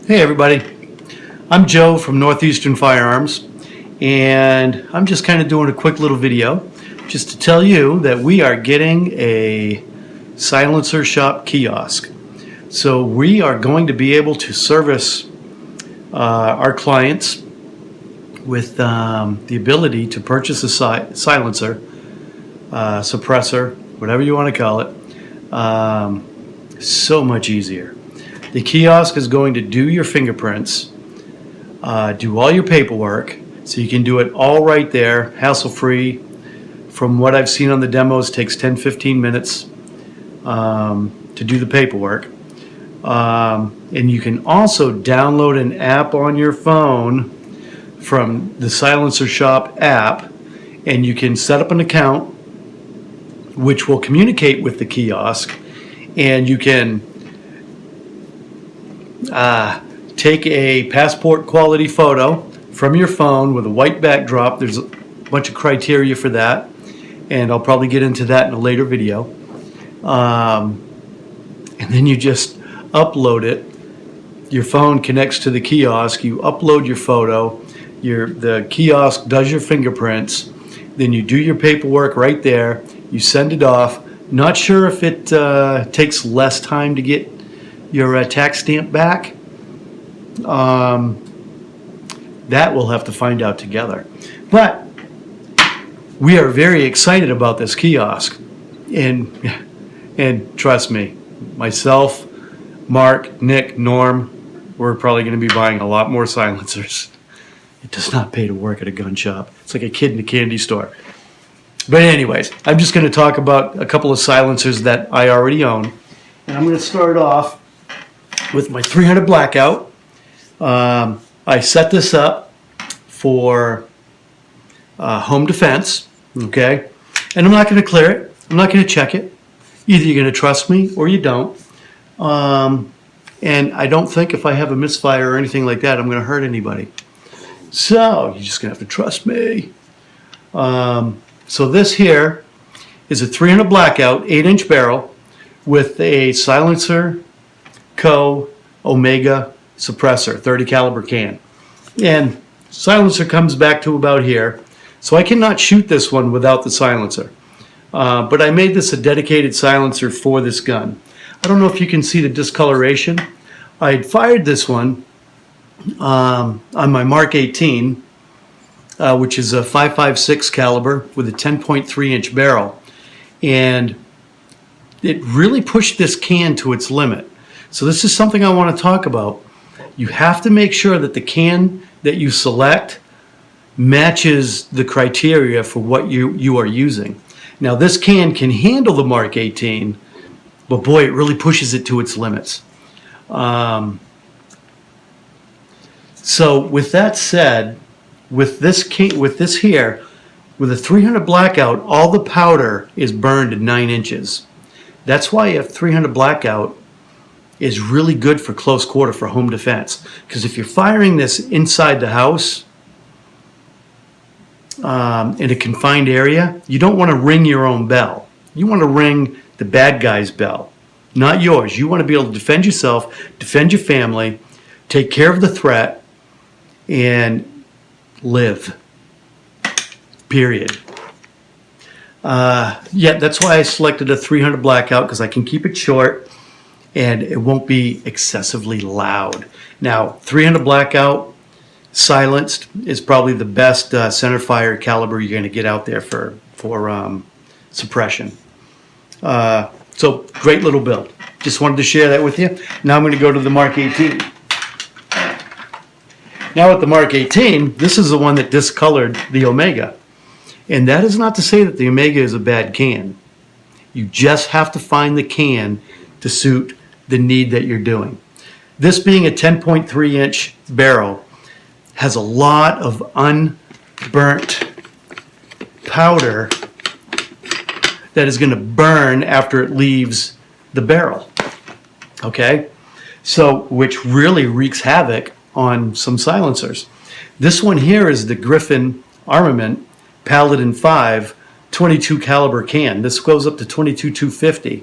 Hey everybody, I'm Joe from Northeastern Firearms, and I'm just kind of doing a quick little video just to tell you that we are getting a silencer shop kiosk. So we are going to be able to service our clients with the ability to purchase a silencer, suppressor, whatever you want to call it, so much easier. The kiosk is going to do your fingerprints, do all your paperwork, so you can do it all right there, hassle-free. From what I've seen on the demos, it takes 10-15 minutes to do the paperwork. And you can also download an app on your phone from the Silencer Shop app, and you can set up an account which will communicate with the kiosk, and you can take a passport quality photo from your phone with a white backdrop. There's a bunch of criteria for that, and I'll probably get into that in a later video. And then you just upload it. Your phone connects to the kiosk, you upload your photo, the kiosk does your fingerprints, then you do your paperwork right there, you send it off. Not sure if it takes less time to get your tax stamp back. That we'll have to find out together. But we are very excited about this kiosk, and trust me, myself, Mark, Nick, Norm, we're probably going to be buying a lot more silencers. It does not pay to work at a gun shop. It's like a kid in a candy store. But anyways, I'm just going to talk about a couple of silencers that I already own. And I'm going to start off with my 300 Blackout. I set this up for home defense, okay? And I'm not going to clear it. I'm not going to check it. Either you're going to trust me or you don't. And I don't think if I have a misfire or anything like that, I'm going to hurt anybody. So you're just going to have to trust me. So this here is a 300 Blackout 8-inch barrel with a Silencer Co. Omega suppressor, 30 caliber can. And silencer comes back to about here. So I cannot shoot this one without the silencer. But I made this a dedicated silencer for this gun. I don't know if you can see the discoloration. I had fired this one on my Mark 18, which is a 5.56 caliber with a 10.3 inch barrel. And it really pushed this can to its limit. So this is something I want to talk about. You have to make sure that the can that you select matches the criteria for what you are using. Now this can handle the Mark 18, but boy, it really pushes it to its limits. So with that said, with this here, with a 300 Blackout, all the powder is burned at 9 inches. That's why a 300 Blackout is really good for close quarter for home defense. Because if you're firing this inside the house, in a confined area, you don't want to ring your own bell. You want to ring the bad guy's bell, not yours. You want to be able to defend yourself, defend your family, take care of the threat, and live. Period. Yeah, that's why I selected a 300 Blackout, because I can keep it short and it won't be excessively loud. Now, 300 Blackout silenced is probably the best center fire caliber you're going to get out there for suppression. So great little build. Just wanted to share that with you. Now I'm going to go to the Mark 18. Now with the Mark 18, this is the one that discolored the Omega. And that is not to say that the Omega is a bad can. You just have to find the can to suit the need that you're doing. This being a 10.3 inch barrel has a lot of unburnt powder that is going to burn after it leaves the barrel. Okay? So, which really wreaks havoc on some silencers. This one here is the Griffin Armament Paladin 5 22 caliber can. This goes up to 22-250.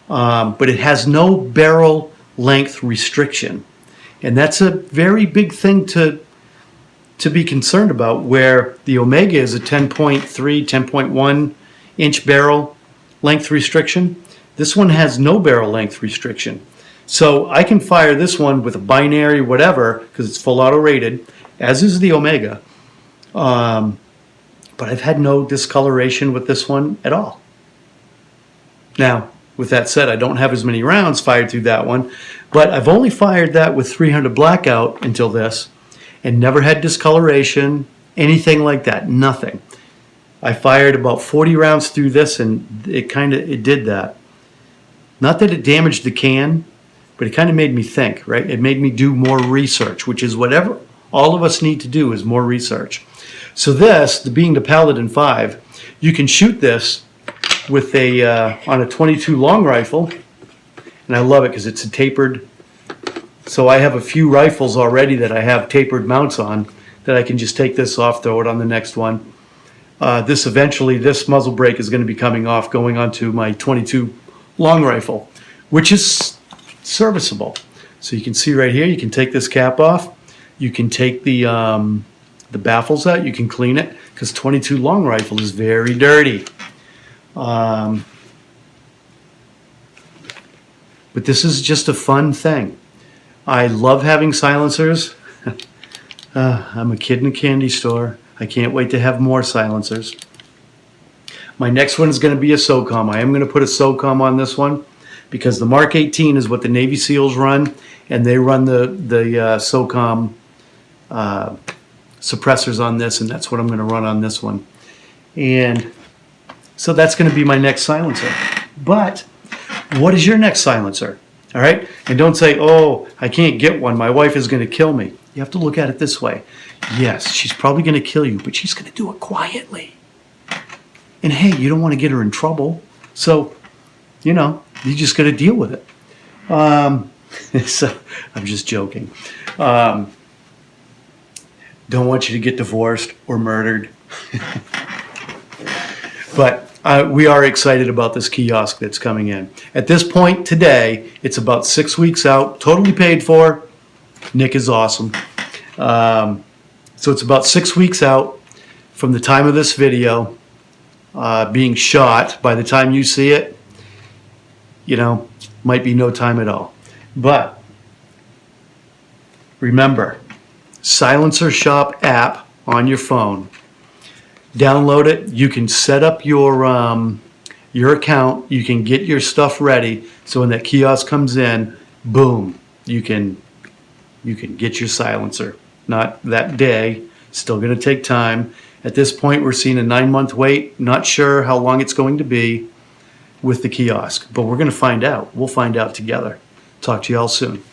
But it has no barrel length restriction. And that's a very big thing to be concerned about, where the Omega is a 10.3, 10.1 inch barrel length restriction. This one has no barrel length restriction. So I can fire this one with a binary, whatever, because it's full auto rated, as is the Omega. But I've had no discoloration with this one at all. Now, with that said, I don't have as many rounds fired through that one, but I've only fired that with 300 blackout until this, and never had discoloration, anything like that, nothing. I fired about 40 rounds through this, and it did that. Not that it damaged the can, but it kind of made me think, right? It made me do more research, which is whatever all of us need to do, is more research. So this, being the Paladin 5, you can shoot this with on a 22 long rifle, and I love it because it's a tapered. So I have a few rifles already that I have tapered mounts on that I can just take this off, throw it on the next one. This muzzle brake is going to be coming off, going onto my 22 long rifle, which is serviceable. So you can see right here, you can take this cap off, you can take the baffles out, you can clean it, because 22 long rifle is very dirty. But this is just a fun thing. I love having silencers. I'm a kid in a candy store. I can't wait to have more silencers. My next one is going to be a SOCOM. I am going to put a SOCOM on this one, because the Mark 18 is what the Navy SEALs run, and they run the SOCOM suppressors on this, and that's what I'm going to run on this one. And so that's going to be my next silencer. But what is your next silencer? All right? And don't say, oh, I can't get one. My wife is going to kill me. You have to look at it this way. Yes, she's probably going to kill you, but she's going to do it quietly. And hey, you don't want to get her in trouble. So, you just got to deal with it. So I'm just joking. Don't want you to get divorced or murdered. But we are excited about this kiosk that's coming in. At this point today, it's about 6 weeks out, totally paid for. Nick is awesome. So it's about 6 weeks out from the time of this video being shot. By the time you see it, might be no time at all. But remember, Silencer Shop app on your phone. Download it. You can set up your account. You can get your stuff ready. So when that kiosk comes in, boom, you can get your silencer. Not that day. Still going to take time. At this point, we're seeing a 9-month wait. Not sure how long it's going to be with the kiosk, but we're going to find out. We'll find out together. Talk to you all soon.